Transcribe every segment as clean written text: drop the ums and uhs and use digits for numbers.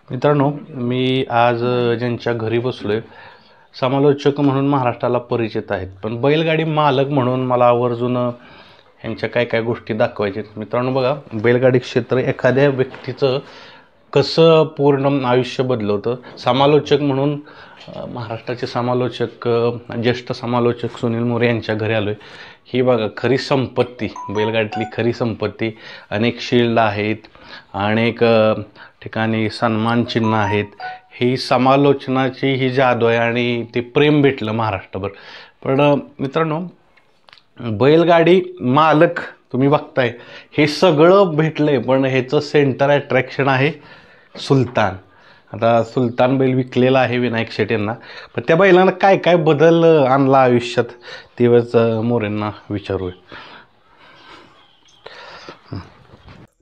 मित्रांनो, मी आज ज्यांच्या घरी बसलोय समालोचक म्हणून महाराष्ट्राला परिचित आहेत, पण बैलगाडी मालक म्हणून मला आवर्जून ह्यांच्या काय काय गोष्टी दाखवायच्या आहेत. मित्रांनो बघा, बैलगाडी क्षेत्र एखाद्या व्यक्तीचं कसं पूर्ण आयुष्य बदलवतं. समालोचक म्हणून महाराष्ट्राचे समालोचक, ज्येष्ठ समालोचक सुनील मोरे यांच्या घरी आलोय. ही बघा खरी संपत्ती, बैलगाडीतली खरी संपत्ती. अनेक शील्ड आहेत, अनेक ठिकाणी सन्मान चिन्ह आहेत. ही समालोचनाची ही जादू आहे आणि ते प्रेम भेटलं महाराष्ट्रभर. पण मित्रांनो, बैलगाडी मालक तुम्ही बघताय हे सगळं भेटलंय, पण ह्याचं सेंटर अट्रॅक्शन आहे सुलतान. आता सुलतान बैल विकलेला आहे विनायक शेट यांना, पण त्या बैलांना काय काय बदल आणला आयुष्यात तेव्हाच मोरेंना विचारूया.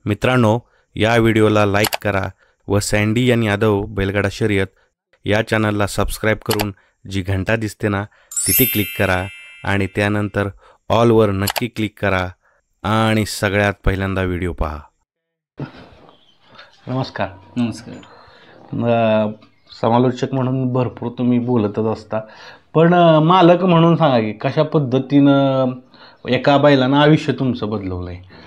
मित्रांनो, या व्हिडिओला लाईक करा व सँडी आणि यादव बैलगाडा शर्यत या चॅनलला सबस्क्राईब करून जी घंटा दिसते ना तिथे क्लिक करा आणि त्यानंतर ऑलवर नक्की क्लिक करा आणि सगळ्यात पहिल्यांदा व्हिडिओ पहा. नमस्कार. नमस्कार. समालोचक म्हणून भरपूर तुम्ही बोलतच असता, पण मालक म्हणून सांगा की कशा पद्धतीनं एका बैलानं आयुष्य तुमचं बदलवलं आहे.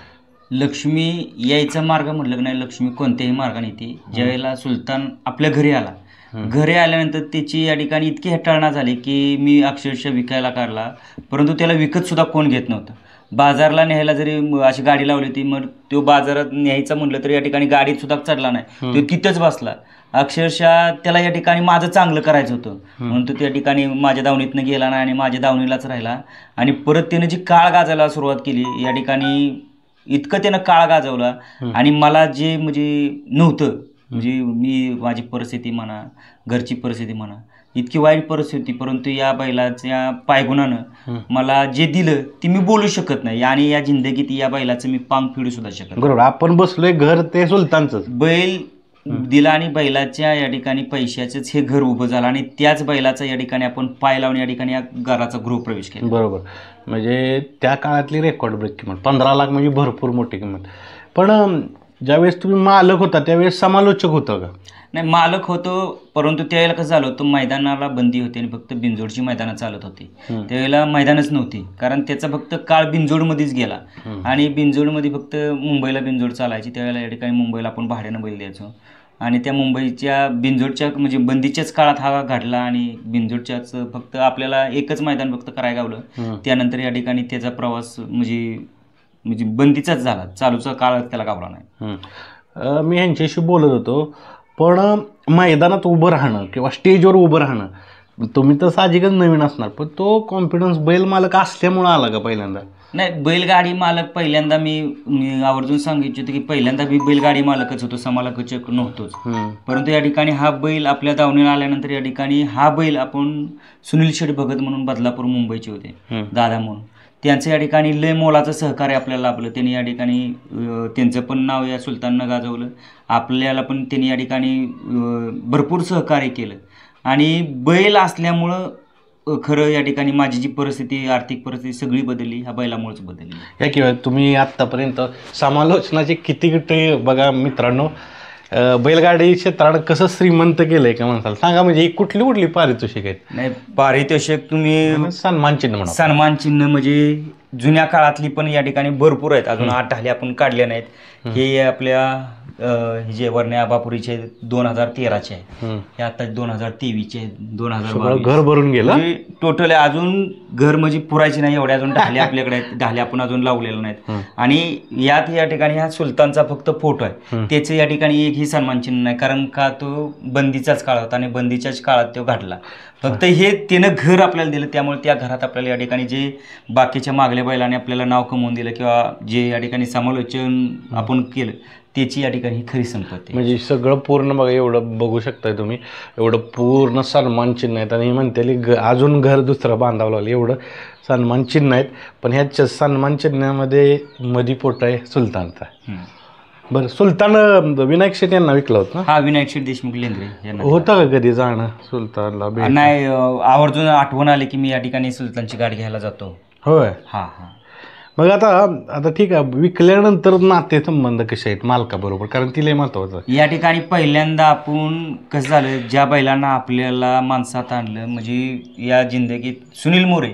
लक्ष्मी यायचा मार्ग म्हटलं की नाही, लक्ष्मी कोणत्याही मार्गाने येते. ज्यावेळेला सुलतान आपल्या घरी आला, घरी आल्यानंतर त्याची या ठिकाणी इतकी हेटाळणा झाली की मी अक्षरशः विकायला काढला, परंतु त्याला विकत सुद्धा कोण घेत नव्हतं. बाजारला न्यायला जरी अशी गाडी लावली होती, मग तो बाजारात न्यायचं म्हटलं तरी या ठिकाणी गाडीत सुद्धा चढला नाही, तो तिथंच बसला. अक्षरशः त्याला या ठिकाणी माझं चांगलं करायचं होतं म्हणून तो त्या ठिकाणी माझ्या दावणीतनं गेला नाही आणि माझ्या दावणीलाच राहिला. आणि परत त्यानं जी काळ गाजायला सुरुवात केली, या ठिकाणी इतकं त्यानं काळ गाजवला आणि मला जे म्हणजे नव्हतं, म्हणजे माझी परिस्थिती म्हणा, घरची परिस्थिती म्हणा, इतकी वाईट परिस्थिती, परंतु या बैलाच्या पायगुणानं मला जे दिलं ते मी बोलू शकत नाही आणि या जिंदगीत या बैलाचं मी पांग फिरू सुद्धा शकत नाही. बरोबर, आपण बसलोय घर ते सुलतानचंच. बैल दिला आणि बैलाच्या या ठिकाणी पैशाचंच हे घर उभं झालं आणि त्याच बैलाचा या ठिकाणी आपण पाय लावून या ठिकाणी या घराचा गृहप्रवेश केला. बरोबर, म्हणजे त्या काळातली रेकॉर्ड ब्रेक किंमत 15 लाख म्हणजे भरपूर मोठी किंमत. पण ज्यावेळेस तुम्ही मालक होता त्यावेळेस समालोचक होतं का? नाही, मालक होतो, परंतु त्यावेळेला कसं झालं होतं, मैदानाला बंदी होती आणि फक्त बिनजोडची मैदानं चालत होती. त्यावेळेला मैदानच नव्हती, कारण त्याचा फक्त काळ बिनजोडमध्येच गेला आणि बिनजोडमध्ये फक्त मुंबईला बिनजोड चालायची. त्यावेळेला या ठिकाणी मुंबईला आपण भाड्यानं बैल द्यायचो आणि त्या मुंबईच्या बिनजोडच्या म्हणजे बंदीच्याच काळात हा घडला आणि बिनजोडच्याच फक्त आपल्याला एकच मैदान फक्त करायला गावलं. त्यानंतर या ठिकाणी त्याचा प्रवास म्हणजे बंदीचाच झाला, चालूचा काळ त्याला गावला नाही. मी ह्यांच्याशी बोलत होतो, पण मैदानात उभं राहणं किंवा स्टेजवर उभं राहणं, तुम्ही तर साहजिकच नवीन असणार, पण तो कॉन्फिडन्स बैल मालक असल्यामुळं आला का पहिल्यांदा? नाही, बैलगाडी मालक पहिल्यांदा मी आवर्जून सांगितलं होतं की पहिल्यांदा मी बैलगाडी मालकच होतो, समालोचक नव्हतोच. परंतु या ठिकाणी हा बैल आपल्या दावणीला आल्यानंतर या ठिकाणी हा बैल आपण सुनील शेठ भगत म्हणून बदलापूर मुंबईचे होते, दादा म्हणून, त्यांचं या ठिकाणी लय मोलाचं सहकार्य आपल्याला लाभलं. त्यांनी या ठिकाणी त्यांचं पण नाव या सुलताननं गाजवलं, आपल्याला पण त्यांनी या ठिकाणी भरपूर सहकार्य केलं आणि बैल असल्यामुळं खरं या ठिकाणी माझी जी परिस्थिती, आर्थिक परिस्थिती सगळी बदलली ह्या बैलामुळेच बदलली. या किंवा तुम्ही आत्तापर्यंत समालोचनाचे किती बघा मित्रांनो, बैलगाडी क्षेत्रानं कसं श्रीमंत केलंय का माणसाला सांगा. म्हणजे ही कुठली कुठली पारितोषिक आहेत? नाही, पारितोषिक तुम्ही सन्मान चिन्ह म्हणा. सन्मान चिन्ह म्हणजे जुन्या काळातली पण या ठिकाणी भरपूर आहेत, अजून 8 ढाले आपण काढले नाहीत. हे आपल्या जे वर्ण्या बापुरीचे 2013चे आहे, हे आता 2023चे, 2022 घर भरून गेलं टोटल. अजून घर म्हणजे पुरायचे नाही एवढे अजून ढाले आपल्याकडे आहेत, ढाले आपण अजून लावलेले नाहीत. आणि यात या ठिकाणी हा सुलतानचा फक्त फोटो आहे, त्याचे या ठिकाणी एकही सन्मान चिन्ह नाही, कारण का तो बंदीचाच काळ होता आणि बंदीच्याच काळात तो घडला. फक्त हे त्यानं घर आपल्याला दिलं, त्यामुळे त्या घरात आपल्याला या ठिकाणी जे बाकीच्या मागल्या बैलाने आपल्याला नाव कमवून दिलं किंवा जे या ठिकाणी समालोचन आपण केलं त्याची या ठिकाणी खरी संपत्ती. म्हणजे सगळं पूर्ण बघा, एवढं बघू शकताय तुम्ही, एवढं पूर्ण सन्मान चिन्ह आहेत आणि म्हणते अजून घर दुसरं बांधावं लागलं, एवढं सन्मान चिन्ह आहेत. पण ह्या सन्मान चिन्हामध्ये मधी फोटो आहे सुलतानचा. बरं, सुलतान विनायक शेट यांना विकला होता? हा, विनायक शेट देशमुख लेंद्रे होतं का कधी जाणं सुलतानला? नाही, आवर्जून आठवण आली की मी या ठिकाणी सुलतानची गाडी घ्यायला जातो. होय. हा हा. मग आता ठीक आहे, विकल्यानंतर नाते संबंध कसे आहेत मालकाबरोबर, कारण तिला महत्वाचं या ठिकाणी पहिल्यांदा आपण कसं झालं, ज्या बैलांना आपल्याला माणसात आणलं म्हणजे या जिंदगीत सुनील मोरे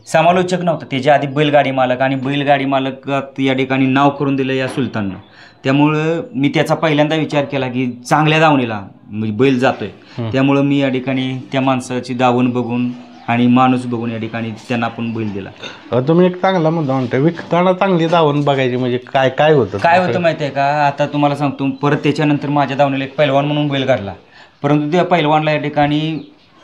समालोचक नव्हता, त्याच्या आधी बैलगाडी मालक, आणि बैलगाडी मालक या ठिकाणी नाव करून दिलं या सुलताननं. त्यामुळं मी त्याचा पहिल्यांदा विचार केला की चांगल्या दावणीला म्हणजे बैल जातोय, त्यामुळं मी या ठिकाणी त्या माणसाची दावण बघून आणि माणूस बघून या ठिकाणी त्यांना आपण बैल दिला. तुम्ही एक चांगला मुद्दा म्हणताय, विकताना चांगली दावण बघायची, म्हणजे काय होतं माहिती आहे का? आता तुम्हाला सांगतो, परत त्याच्यानंतर माझ्या दावणीला एक पैलवान म्हणून बैल काढला, परंतु त्या पैलवानला या ठिकाणी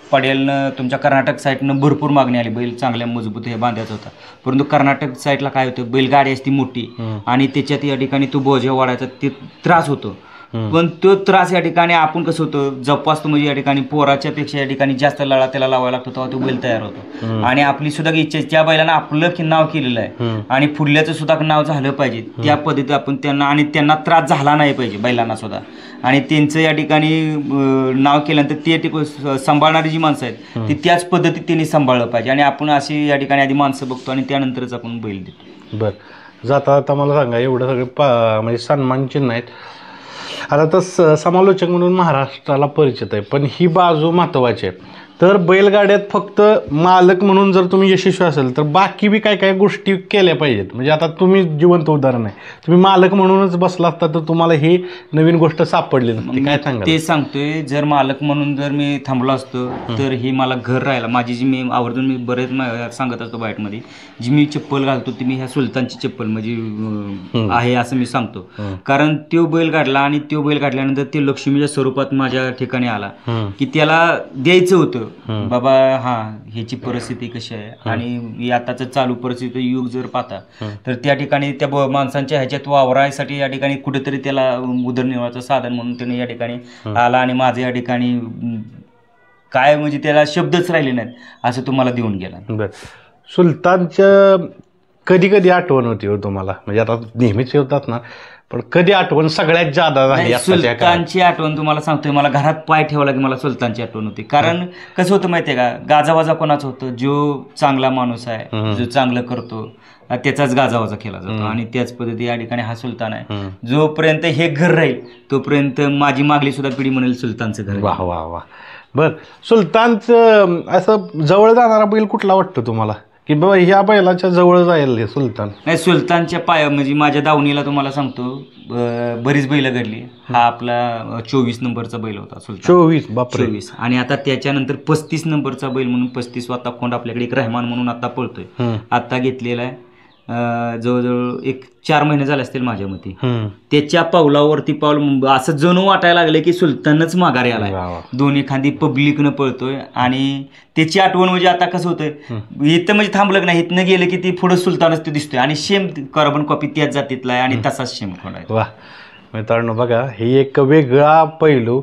पडेलनं तुमच्या कर्नाटक साईडनं भरपूर मागणी आली, बैल चांगल्या मजबूत हे बांधायचा होता, परंतु कर्नाटक साईडला काय होतं, बैलगाडी असती मोठी आणि त्याच्यात या ठिकाणी तो बोजा वाढायचा, ते त्रास होतो. पण तो त्रास या ठिकाणी आपण कसं होतं जपासतो, म्हणजे या ठिकाणी पोराच्या पेक्षा या ठिकाणी जास्त लळा त्याला लावायला लागतो, तेव्हा तो बैल तयार होतो. आणि आपली सुद्धा इच्छा, त्या बैलानं आपलं नाव केलेलं आहे आणि पुढल्याचं सुद्धा नाव झालं पाहिजे, त्या पद्धतीत आपण त्यांना, आणि त्यांना त्रास झाला नाही पाहिजे बैलांना सुद्धा, आणि त्यांचं या ठिकाणी नाव केल्यानंतर ते सांभाळणारी जी माणसं आहेत ती त्याच पद्धतीत त्यांनी सांभाळलं पाहिजे, आणि आपण अशी या ठिकाणी आधी माणसं बघतो आणि त्यानंतरच आपण बैल देतो. बरं, जाता आता मला सांगा, एवढं सगळे म्हणजे सन्मान चिन्ह आहेत, आता तर समालोचक म्हणून महाराष्ट्राला परिचित आहे, पण ही बाजू महत्त्वाची आहे. तर बैलगाड्यात फक्त मालक म्हणून जर तुम्ही यशस्वी असेल तर बाकी बी काय काय गोष्टी केल्या पाहिजेत. म्हणजे आता तुम्ही जिवंत उदाहरण आहे, तुम्ही मालक म्हणूनच बसला असता तर तुम्हाला ही नवीन गोष्ट सापडली नसती, काय सांगा? ते सांगतोय, जर मालक म्हणून जर मी थांबलो असतो तर ही मला घर राहायला माझी जी मी आवर्जून मी बरेच सांगत असतो बाईटमध्ये, जी मी चप्पल घालतो ती मी ह्या सुलतानची चप्पल म्हणजे आहे असं मी सांगतो. कारण तो बैल काढला आणि तो बैल काढल्यानंतर ते लक्ष्मीच्या स्वरूपात माझ्या ठिकाणी आला की त्याला द्यायचं होतं बाबा, हा ह्याची परिस्थिती कशी आहे आणि आताचं चालू परिस्थिती युग जर पाहता तर त्या ठिकाणी त्या माणसांच्या ह्याच्यात वावरायसाठी या ठिकाणी कुठेतरी त्याला उदरनिर्वाहाचं साधन म्हणून त्याने या ठिकाणी आला, आणि माझं या ठिकाणी काय म्हणजे त्याला शब्दच राहिले नाहीत असं तुम्हाला देऊन गेला. बरं, सुलतानच्या कधी कधी आठवण होती हो तुम्हाला, म्हणजे आता नेहमीच होतात ना, पण कधी आठवण सगळ्यात जादा झाली? सुलतानची आठवण तुम्हाला सांगतोय, मला घरात पाय ठेवला की मला सुलतानची आठवण होती. कारण कसं होतं माहितीये का, गाजावाजा कोणाचं होतं, जो चांगला माणूस आहे, जो चांगलं करतो त्याचाच गाजावाजा केला जातो, आणि त्याच पद्धती या ठिकाणी हा सुलतान आहे. जोपर्यंत हे घर राहील तोपर्यंत माझी मागली सुद्धा पिढी म्हणेल सुलतानचं घर. वाह वाह वाह. बर, सुलतानचं असं जवळ जाणारा बैल कुठला वाटतो तुम्हाला, की बाबा ह्या बैलाच्या जवळ जाईल हे सुलतान? नाही, सुलतानच्या पाया म्हणजे माझ्या दावणीला तुम्हाला सांगतो बरीच बैल घडली. हा आपला 24 नंबरचा बैल होता सुलतान. 24? बापरे. 24. आणि आता त्याच्यानंतर 35 नंबरचा बैल म्हणून 35 वाता खोंड आपल्याकडे एक रहमान म्हणून आता पळतोय, आता घेतलेला आहे. जवळजवळ 4 महिने झाले असतील माझ्या मते. त्याच्या पावलावरती पाऊल असं जणू वाटायला लागलं की सुलतानच माघारी आलाय. दोन्ही खांदी पब्लिकनं पळतोय, आणि त्याची आठवण म्हणजे आता कसं होतंय, इथं म्हणजे थांबलं नाही, इथनं गेलं की ती पुढे सुलतानच ते दिसतोय, आणि सेम कार्बन कॉपी त्याच जातीतला आहे आणि तसाच सेम खोंड आहे. वा मित्रांनो, बघा ही एक वेगळा पैलू,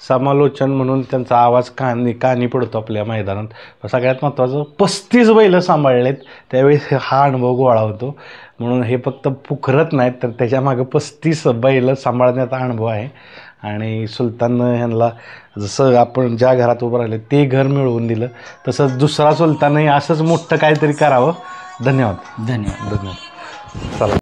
समालोचन म्हणून त्यांचा आवाज कानी पडतो आपल्या मैदानात. सगळ्यात महत्त्वाचं 35 बैल सांभाळलेत, त्यावेळेस हा अनुभव गोळा होतो. म्हणून हे फक्त पुखरत नाहीत, तर त्याच्यामागं 35 बैल सांभाळण्याचा अनुभव आहे. आणि सुलताननं ह्यांना जसं आपण ज्या घरात उभं राहिलं ते घर मिळवून दिलं, तसंच दुसरा सुलतानही असंच मोठं काहीतरी करावं. धन्यवाद. धन्यवाद. धन्यवाद. चला.